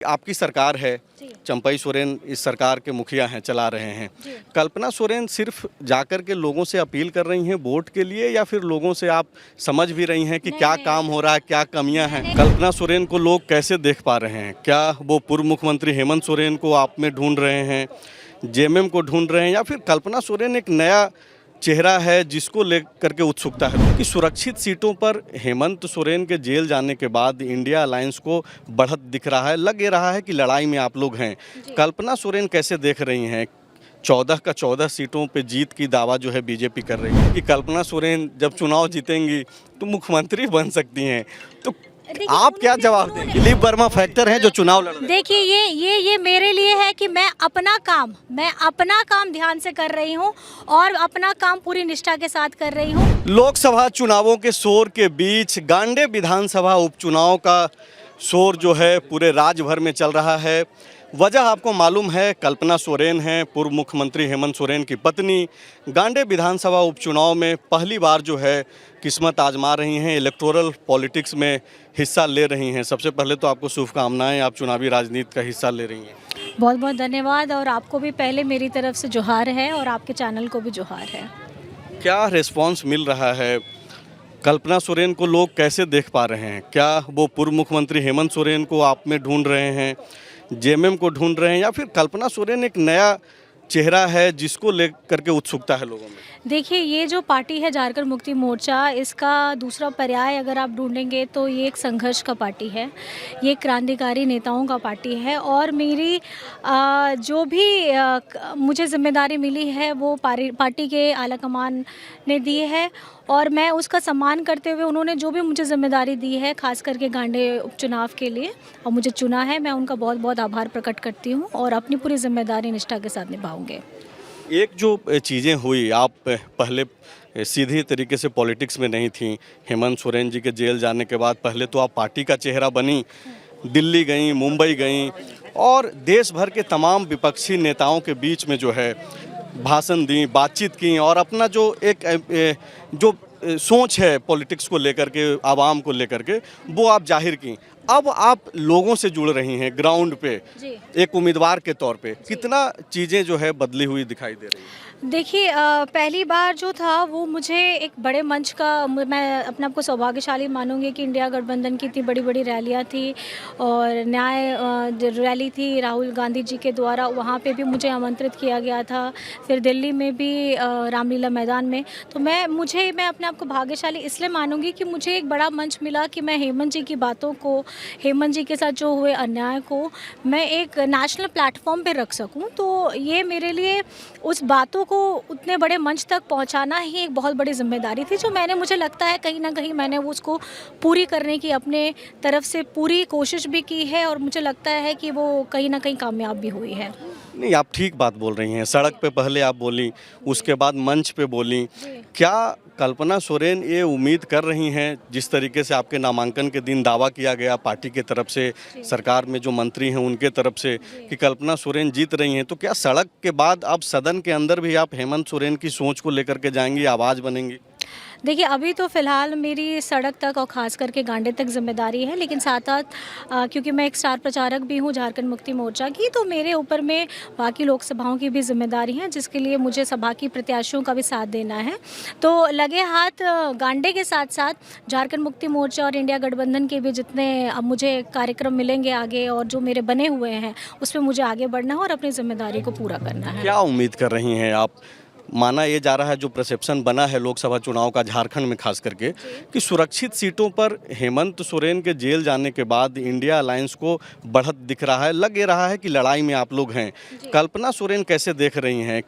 आपकी सरकार है, चंपई सोरेन इस सरकार के मुखिया हैं, चला रहे हैं। कल्पना सोरेन सिर्फ जाकर के लोगों से अपील कर रही हैं वोट के लिए, या फिर लोगों से आप समझ भी रही हैं कि क्या काम हो रहा है, क्या कमियां हैं? कल्पना सोरेन को लोग कैसे देख पा रहे हैं? क्या वो पूर्व मुख्यमंत्री हेमंत सोरेन को आप में ढूंढ रहे हैं, जेएमएम को ढूंढ रहे हैं, या फिर कल्पना सोरेन एक नया चेहरा है जिसको लेकर के उत्सुकता है? कि सुरक्षित सीटों पर हेमंत सोरेन के जेल जाने के बाद इंडिया अलायंस को बढ़त दिख रहा है, लग ये रहा है कि लड़ाई में आप लोग हैं। कल्पना सोरेन कैसे देख रही हैं? 14 का 14 सीटों पे जीत की दावा जो है बीजेपी कर रही है कि कल्पना सोरेन जब चुनाव जीतेंगी तो मुख्यमंत्री बन सकती हैं, तो आप क्या जवाब देंगे? दिलीप वर्मा फैक्टर हैं जो चुनाव लड़ रहे हैं। देखिए ये मेरे लिए है कि मैं अपना काम ध्यान से कर रही हूँ और अपना काम पूरी निष्ठा के साथ कर रही हूँ। लोकसभा चुनावों के शोर के बीच गांडे विधानसभा उपचुनाव का शोर जो है पूरे राज्य भर में चल रहा है। वजह आपको मालूम है, कल्पना सोरेन हैं, पूर्व मुख्यमंत्री हेमंत सोरेन की पत्नी, गांडे विधानसभा उपचुनाव में पहली बार जो है किस्मत आजमा रही हैं, इलेक्टोरल पॉलिटिक्स में हिस्सा ले रही हैं। सबसे पहले तो आपको शुभकामनाएं, आप चुनावी राजनीति का हिस्सा ले रही हैं। बहुत बहुत धन्यवाद, और आपको भी पहले मेरी तरफ से जोहार है और आपके चैनल को भी जोहार है। क्या रिस्पांस मिल रहा है? कल्पना सोरेन को लोग कैसे देख पा रहे हैं? क्या वो पूर्व मुख्यमंत्री हेमंत सोरेन को आप में ढूंढ रहे हैं, जेएमएम को ढूंढ रहे हैं, या फिर कल्पना सोरेन एक नया चेहरा है जिसको लेकर के उत्सुकता है लोगों में? देखिए, ये जो पार्टी है झारखंड मुक्ति मोर्चा, इसका दूसरा पर्याय अगर आप ढूंढेंगे तो ये एक संघर्ष का पार्टी है, ये क्रांतिकारी नेताओं का पार्टी है। और मेरी जो भी मुझे जिम्मेदारी मिली है वो पार्टी के आलाकमान ने दी है, और मैं उसका सम्मान करते हुए उन्होंने जो भी मुझे जिम्मेदारी दी है, खास करके गांडे उपचुनाव के लिए, और मुझे चुना है, मैं उनका बहुत बहुत आभार प्रकट करती हूँ और अपनी पूरी जिम्मेदारी निष्ठा के साथ निभाऊंगे। एक जो चीज़ें हुई, आप पहले सीधी तरीके से पॉलिटिक्स में नहीं थी। हेमंत सोरेन जी के जेल जाने के बाद पहले तो आप पार्टी का चेहरा बनी, दिल्ली गई, मुंबई गई, और देश भर के तमाम विपक्षी नेताओं के बीच में जो है भाषण दी, बातचीत की, और अपना जो एक जो सोच है पॉलिटिक्स को लेकर के, आवाम को लेकर के, वो आप जाहिर की। अब आप लोगों से जुड़ रही हैं ग्राउंड पे एक उम्मीदवार के तौर पे, कितना चीज़ें जो है बदली हुई दिखाई दे रही है? देखिए, पहली बार जो था वो मुझे एक बड़े मंच का, मैं अपने आप को सौभाग्यशाली मानूंगी कि इंडिया गठबंधन की इतनी बड़ी बड़ी रैलियां थी और न्याय रैली थी राहुल गांधी जी के द्वारा, वहाँ पे भी मुझे आमंत्रित किया गया था। फिर दिल्ली में भी रामलीला मैदान में। तो मैं अपने आप को भाग्यशाली इसलिए मानूंगी कि मुझे एक बड़ा मंच मिला कि मैं हेमंत जी की बातों को, हेमंत जी के साथ जो हुए अन्याय को मैं एक नेशनल प्लेटफॉर्म पे रख सकूं। तो ये मेरे लिए उस बातों को उतने बड़े मंच तक पहुंचाना ही एक बहुत बड़ी जिम्मेदारी थी, जो मुझे लगता है कहीं ना कहीं मैंने उसको पूरी करने की अपने तरफ से पूरी कोशिश भी की है, और मुझे लगता है कि वो कहीं ना कहीं कामयाब भी हुई है। नहीं, आप ठीक बात बोल रही हैं। सड़क पे पहले आप बोली, उसके बाद मंच पे बोली। क्या कल्पना सोरेन ये उम्मीद कर रही हैं, जिस तरीके से आपके नामांकन के दिन दावा किया गया पार्टी के तरफ से, सरकार में जो मंत्री हैं उनके तरफ से, कि कल्पना सोरेन जीत रही हैं, तो क्या सड़क के बाद अब सदन के अंदर भी आप हेमंत सोरेन की सोच को लेकर के जाएंगी, आवाज़ बनेंगी? देखिए, अभी तो फ़िलहाल मेरी सड़क तक और ख़ास करके गांडे तक जिम्मेदारी है, लेकिन साथ साथ क्योंकि मैं एक स्टार प्रचारक भी हूँ झारखंड मुक्ति मोर्चा की, तो मेरे ऊपर में बाकी लोकसभाओं की भी जिम्मेदारी है, जिसके लिए मुझे सभा की प्रत्याशियों का भी साथ देना है। तो लगे हाथ गांडे के साथ साथ झारखंड मुक्ति मोर्चा और इंडिया गठबंधन के भी जितने अब मुझे कार्यक्रम मिलेंगे आगे, और जो मेरे बने हुए हैं, उस पर मुझे आगे बढ़ना है और अपनी जिम्मेदारी को पूरा करना है। क्या उम्मीद कर रही हैं आप? माना ये जा रहा है, जो परसेप्शन बना है लोकसभा चुनाव का झारखंड में खास करके, कि सुरक्षित सीटों पर हेमंत सोरेन के जेल जाने के बाद इंडिया अलायंस को बढ़त दिख रहा है, लग ये रहा है कि लड़ाई में आप लोग हैं। कल्पना सोरेन कैसे देख रही हैं?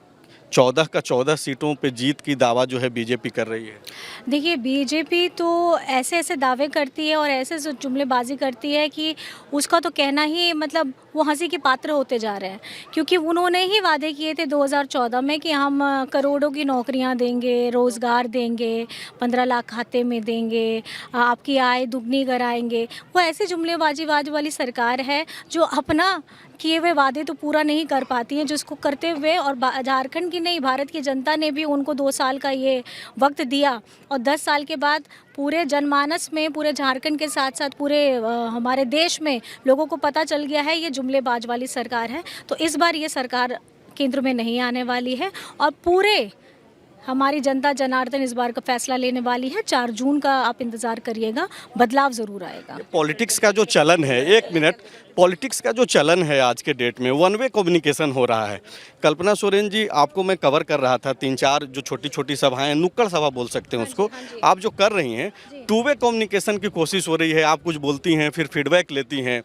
14 का 14 सीटों पे जीत की दावा जो है बीजेपी कर रही है। देखिए, बीजेपी तो ऐसे ऐसे दावे करती है और ऐसे जुमलेबाजी करती है कि उसका तो कहना ही, मतलब वो हंसी के पात्र होते जा रहे हैं, क्योंकि उन्होंने ही वादे किए थे 2014 में कि हम करोड़ों की नौकरियां देंगे, रोज़गार देंगे, 15 लाख खाते में देंगे, आपकी आय दुगनी कराएंगे। वो ऐसी जुमलेबाजी वाली सरकार है जो अपना किए हुए वादे तो पूरा नहीं कर पाती हैं, जिसको करते हुए और झारखंड की नहीं भारत की जनता ने भी उनको 2 साल का ये वक्त दिया और 10 साल के बाद पूरे जनमानस में, पूरे झारखंड के साथ साथ पूरे हमारे देश में लोगों को पता चल गया है ये जुमलेबाज वाली सरकार है। तो इस बार ये सरकार केंद्र में नहीं आने वाली है और पूरे हमारी जनता जनार्दन इस बार का फैसला लेने वाली है। 4 जून का आप इंतज़ार करिएगा, बदलाव ज़रूर आएगा। पॉलिटिक्स का जो चलन है, एक मिनट, पॉलिटिक्स का जो चलन है आज के डेट में, वन वे कम्युनिकेशन हो रहा है। कल्पना सोरेन जी, आपको मैं कवर कर रहा था 3-4 जो छोटी छोटी सभाएं, नुक्कड़ सभा बोल सकते हैं उसको, आप जो कर रही हैं, टू वे कम्युनिकेशन की कोशिश हो रही है। आप कुछ बोलती हैं, फिर फीडबैक लेती हैं।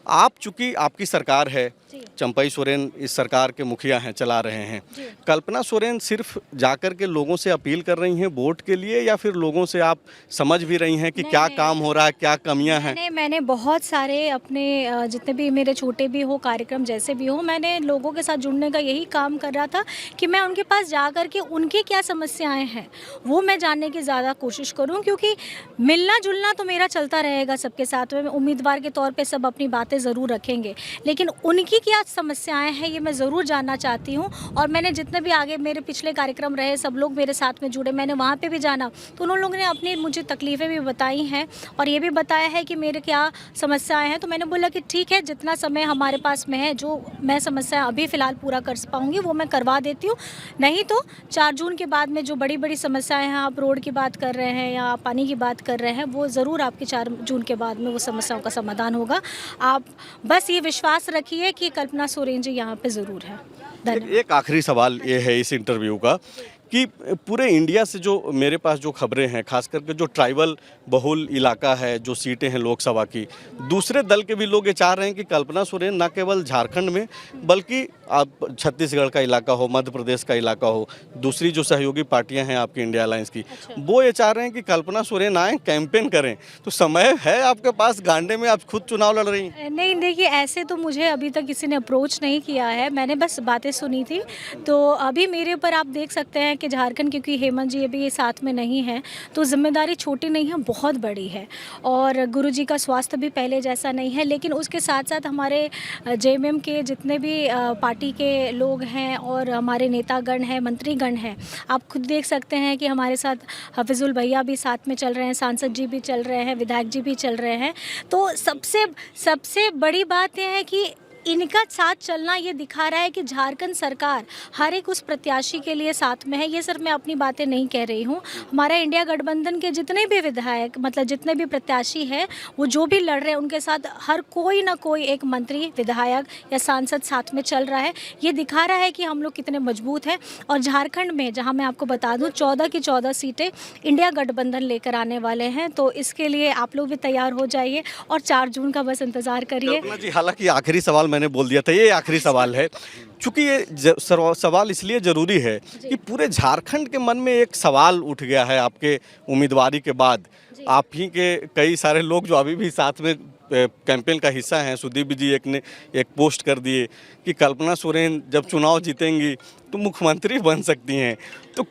आप चूंकि आपकी सरकार है, चंपई सोरेन इस सरकार के मुखिया हैं, चला रहे हैं। कल्पना सोरेन सिर्फ जाकर के लोगों से अपील कर रही हैं वोट के लिए, या फिर लोगों से आप समझ भी रही हैं कि क्या काम हो रहा है, क्या कमियां हैं? मैंने बहुत सारे अपने जितने भी मेरे छोटे भी हो कार्यक्रम जैसे भी हो, मैंने लोगों के साथ जुड़ने का यही काम कर रहा था कि मैं उनके पास जा कर के उनकी क्या समस्याएं हैं वो मैं जानने की ज़्यादा कोशिश करूँ, क्योंकि मिलना जुलना तो मेरा चलता रहेगा सबके साथ में। उम्मीदवार के तौर पर सब अपनी बातें ज़रूर रखेंगे, लेकिन उनकी क्या समस्याएं हैं ये मैं ज़रूर जानना चाहती हूँ। और मैंने जितने भी आगे मेरे पिछले कार्यक्रम रहे, सब लोग मेरे साथ में जुड़े, मैंने वहाँ पे भी जाना तो उन लोगों ने अपनी मुझे तकलीफ़ें भी बताई हैं और ये भी बताया है कि मेरे क्या समस्याएं हैं। तो मैंने बोला कि ठीक है, जितना समय हमारे पास में है, जो मैं समस्या अभी फ़िलहाल पूरा कर पाऊँगी वो मैं करवा देती हूँ। नहीं तो 4 जून के बाद में जो बड़ी बड़ी समस्याएँ हैं, आप रोड की बात कर रहे हैं या पानी की बात कर रहे हैं, वो ज़रूर आपके 4 जून के बाद में वो समस्याओं का समाधान होगा। आप बस ये विश्वास रखिए कि कल्पना सोरेन जी यहाँ पे ज़रूर है। धन्यवाद। एक आखिरी सवाल ये है इस इंटरव्यू का कि पूरे इंडिया से जो मेरे पास जो खबरें हैं, खास करके जो ट्राइबल बहुल इलाका है, जो सीटें हैं लोकसभा की, दूसरे दल के भी लोग ये चाह रहे हैं कि कल्पना सोरेन ना केवल झारखंड में बल्कि आप छत्तीसगढ़ का इलाका हो, मध्य प्रदेश का इलाका हो, दूसरी जो सहयोगी पार्टियां हैं आपकी इंडिया अलायंस की, वो ये चाह रहे हैं कि कल्पना सोरेन आए, कैंपेन करें। तो समय है आपके पास, गांडे में आप खुद चुनाव लड़ रही हैं? नहीं, देखिए ऐसे तो मुझे अभी तक किसी ने अप्रोच नहीं किया है, मैंने बस बातें सुनी थी। तो अभी मेरे ऊपर आप देख सकते हैं कि झारखंड, क्योंकि हेमंत जी अभी साथ में नहीं है, तो जिम्मेदारी छोटी नहीं है, बहुत बड़ी है। और गुरुजी का स्वास्थ्य भी पहले जैसा नहीं है, लेकिन उसके साथ साथ हमारे जेएमएम के जितने भी पार्टी के लोग हैं और हमारे नेतागण हैं, मंत्रीगण हैं, आप खुद देख सकते हैं कि हमारे साथ हफीजुल भैया भी साथ में चल रहे हैं, सांसद जी भी चल रहे हैं, विधायक जी भी चल रहे हैं। तो सबसे बड़ी बात यह है कि इनका साथ चलना ये दिखा रहा है कि झारखंड सरकार हर एक उस प्रत्याशी के लिए साथ में है। ये सिर्फ मैं अपनी बातें नहीं कह रही हूँ, हमारा इंडिया गठबंधन के जितने भी विधायक, मतलब जितने भी प्रत्याशी हैं, वो जो भी लड़ रहे हैं, उनके साथ हर कोई ना कोई एक मंत्री, विधायक या सांसद साथ में चल रहा है। ये दिखा रहा है कि हम लोग कितने मजबूत हैं। और झारखंड में, जहाँ मैं आपको बता दूँ, 14 की 14 सीटें इंडिया गठबंधन लेकर आने वाले हैं। तो इसके लिए आप लोग भी तैयार हो जाइए और 4 जून का बस इंतज़ार करिए। जी, हालांकि आखिरी सवाल मैंने बोल दिया था, ये आखिरी सवाल है, चूंकि ये सवाल इसलिए ज़रूरी है कि पूरे झारखंड के मन में एक सवाल उठ गया है आपके उम्मीदवारी के बाद। आप ही के कई सारे लोग जो अभी भी साथ में कैंपेन का हिस्सा हैं, सुदीप जी ने एक पोस्ट कर दिए कि कल्पना सोरेन जब चुनाव जीतेंगी तो मुख्यमंत्री बन सकती हैं। तो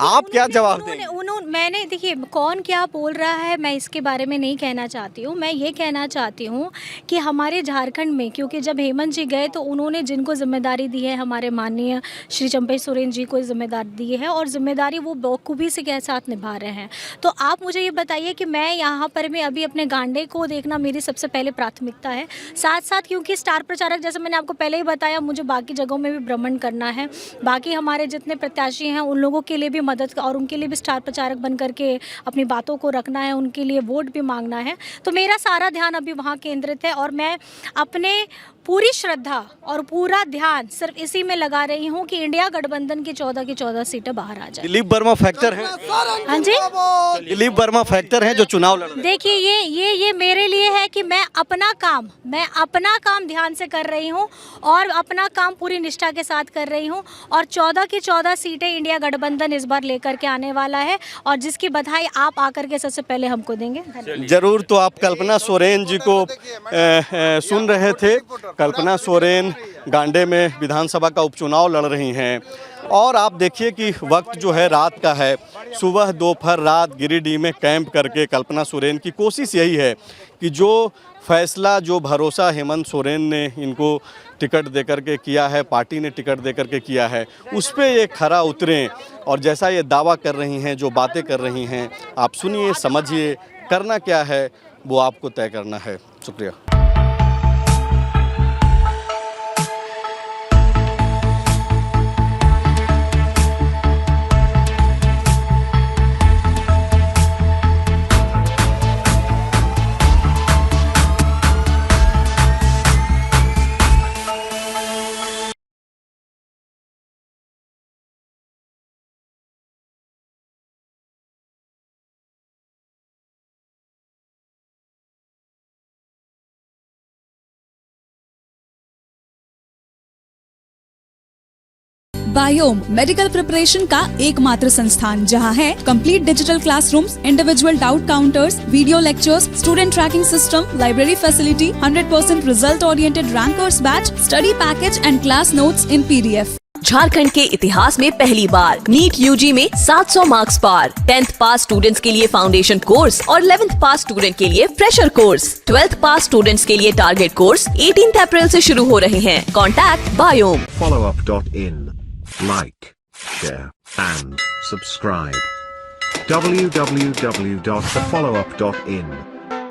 आप क्या जवाब देंगे? मैंने, देखिए कौन क्या बोल रहा है मैं इसके बारे में नहीं कहना चाहती हूँ। मैं ये कहना चाहती हूँ कि हमारे झारखंड में, क्योंकि जब हेमंत जी गए तो उन्होंने जिनको जिम्मेदारी दी है, हमारे माननीय श्री चंपई सोरेन जी को जिम्मेदारी दी है और जिम्मेदारी वो बखूबी से के साथ निभा रहे हैं। तो आप मुझे ये बताइए कि मैं यहाँ पर में अभी अपने गांडे को देखना मेरी सबसे पहले प्राथमिकता है। साथ साथ क्योंकि स्टार प्रचारक, जैसे मैंने आपको पहले ही बताया, मुझे बाकी जगहों में भी भ्रमण करना है, बाकी हमारे जितने प्रत्याशी हैं उन लोगों के लिए भी मदद और उनके लिए भी स्टार प्रचारक बन करके अपनी बातों को रखना है, उनके लिए वोट भी मांगना है। तो मेरा सारा ध्यान अभी वहाँ केंद्रित है और मैं अपने पूरी श्रद्धा और पूरा ध्यान सिर्फ इसी में लगा रही हूँ कि इंडिया गठबंधन की 14 की 14 सीटें बाहर आ जाए। दिलीप वर्मा फैक्टर है? हाँ जी, दिलीप वर्मा फैक्टर है जो चुनाव लड़ रहे हैं। देखिए ये मेरे लिए है कि मैं अपना काम ध्यान से कर रही हूँ और अपना काम पूरी निष्ठा के साथ कर रही हूँ और 14 की 14 सीटें इंडिया गठबंधन इस बार लेकर के आने वाला है और जिसकी बधाई आप आकर के सबसे पहले हमको देंगे। जरूर। तो आप कल्पना सोरेन जी को सुन रहे थे। कल्पना सोरेन गांडे में विधानसभा का उपचुनाव लड़ रही हैं और आप देखिए कि वक्त जो है रात का है, सुबह दोपहर रात गिरिडीह में कैंप करके कल्पना सोरेन की कोशिश यही है कि जो फैसला, जो भरोसा हेमंत सोरेन ने इनको टिकट देकर के किया है, पार्टी ने टिकट देकर के किया है, उस पे ये खरा उतरें और जैसा ये दावा कर रही हैं, जो बातें कर रही हैं, आप सुनिए, समझिए, करना क्या है वो आपको तय करना है। शुक्रिया। बायोम मेडिकल प्रिपरेशन का एकमात्र संस्थान जहां है complete digital classrooms, individual doubt counters, video lectures, student tracking system, library facility, 100% result oriented rankers batch, study package and class notes in PDF। Jharkhand के इतिहास में पहली बार नीट UG में 700 मार्क्स पार। 10th पास स्टूडेंट्स के लिए फाउंडेशन कोर्स और 11th पास student के लिए फ्रेशर कोर्स। 12th पास स्टूडेंट्स के लिए टारगेट कोर्स 18 अप्रैल से शुरू हो रहे हैं। Contact biome. followup.in. Like, share, and subscribe. www.thefollowup.in